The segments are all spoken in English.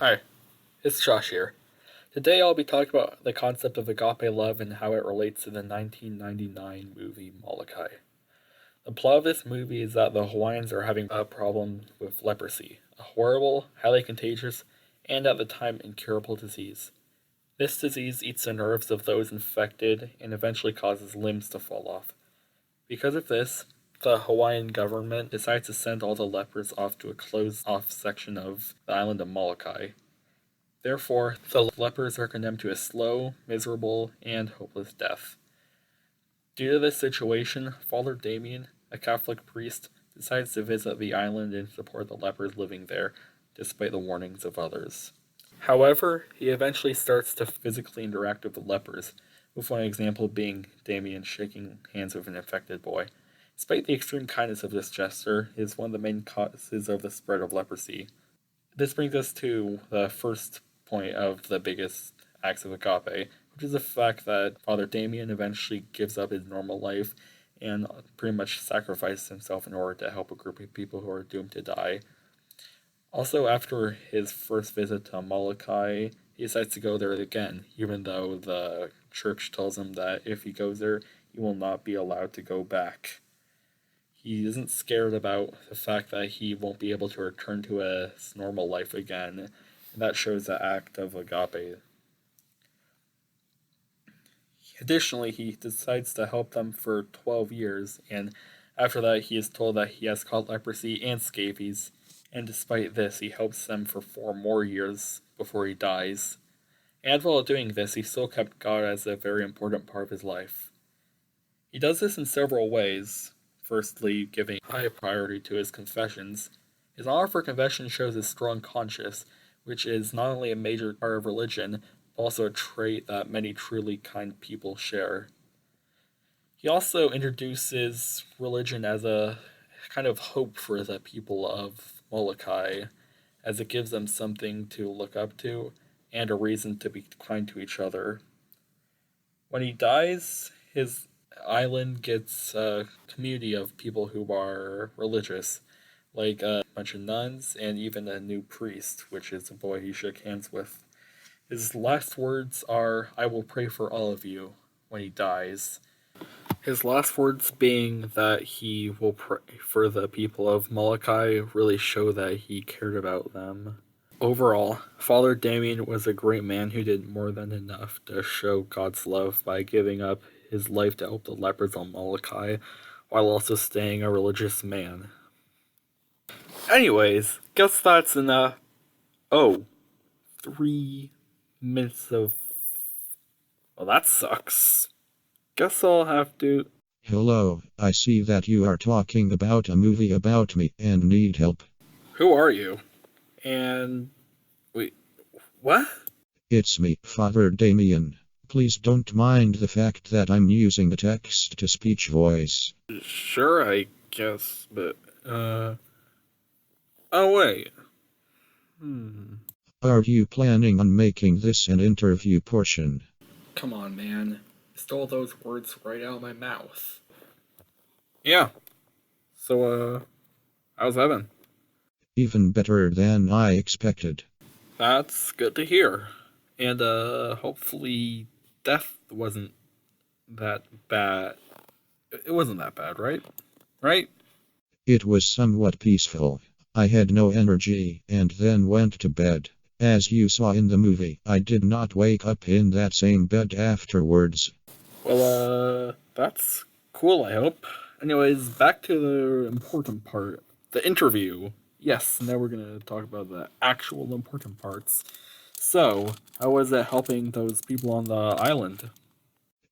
Hi, it's Josh here. Today I'll be talking about the concept of agape love and how it relates to the 1999 movie Molokai. The plot of this movie is that the Hawaiians are having a problem with leprosy, a horrible, highly contagious, and at the time incurable disease. This disease eats the nerves of those infected and eventually causes limbs to fall off. Because of this, the Hawaiian government decides to send all the lepers off to a closed off section of the island of Molokai. Therefore, the lepers are condemned to a slow, miserable, and hopeless death. Due to this situation, Father Damien, a Catholic priest, decides to visit the island and support the lepers living there, despite the warnings of others. However, he eventually starts to physically interact with the lepers, with one example being Damien shaking hands with an infected boy. Despite the extreme kindness of this gesture, it is one of the main causes of the spread of leprosy. This brings us to the first point of the biggest acts of agape, which is the fact that Father Damien eventually gives up his normal life and pretty much sacrifices himself in order to help a group of people who are doomed to die. Also, after his first visit to Molokai, he decides to go there again, even though the church tells him that if he goes there, he will not be allowed to go back. He isn't scared about the fact that he won't be able to return to a normal life again, and that shows the act of agape. Additionally, he decides to help them for 12 years, and after that, he is told that he has caught leprosy and scabies, and despite this, he helps them for 4 more years before he dies. And while doing this, he still kept God as a very important part of his life. He does this in several ways. Firstly, giving high priority to his confessions. His honor for confession shows his strong conscience, which is not only a major part of religion, but also a trait that many truly kind people share. He also introduces religion as a kind of hope for the people of Molokai, as it gives them something to look up to and a reason to be kind to each other. When he dies, his island gets a community of people who are religious, like a bunch of nuns and even a new priest, which is a boy he shook hands with. His last words are, "I will pray for all of you," when he dies. His last words being that he will pray for the people of Molokai really show that he cared about them. Overall, Father Damien was a great man who did more than enough to show God's love by giving up his life to help the lepers on Molokai, while also staying a religious man. Anyways, guess that's enough. Oh, 3 minutes of. Well, that sucks. Guess I'll have to. Hello, I see that you are talking about a movie about me and need help. Who are you? And. Wait, what? It's me, Father Damien. Please don't mind the fact that I'm using the text to speech voice. Sure, I guess, but. Oh, wait. Are you planning on making this an interview portion? Come on, man. You stole those words right out of my mouth. Yeah. So, how's Evan? Even better than I expected. That's good to hear. And, hopefully death wasn't that bad. It wasn't that bad, right? Right? It was somewhat peaceful. I had no energy and then went to bed. As you saw in the movie, I did not wake up in that same bed afterwards. Well, that's cool, I hope. Anyways, back to the important part. The interview. Yes, now we're gonna talk about the actual important parts. So, how was it helping those people on the island?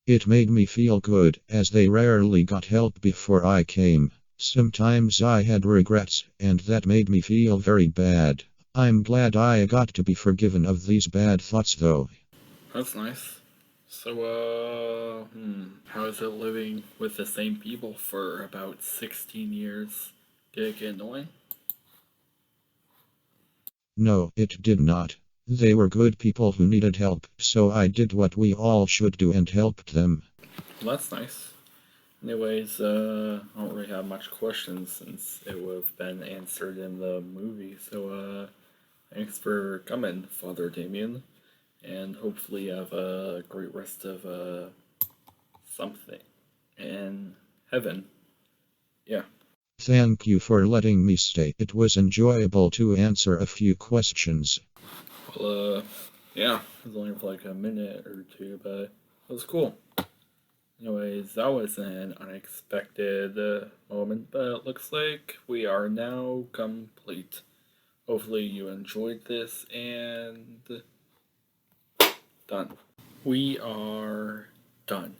It made me feel good, as they rarely got help before I came. Sometimes I had regrets, and that made me feel very bad. I'm glad I got to be forgiven of these bad thoughts, though. That's nice. So, how is it living with the same people for about 16 years? Did it get annoying? No, it did not. They were good people who needed help, so I did what we all should do and helped them. Well, that's nice. Anyways, I don't really have much questions since it would have been answered in the movie. So, Thanks for coming, Father Damien, and hopefully you have a great rest of something in heaven. Yeah. Thank you for letting me stay. It was enjoyable to answer a few questions. Well, yeah, it was only for like a minute or two, but it was cool. Anyways, that was an unexpected moment, but it looks like we are now complete. Hopefully you enjoyed this and done. We are done.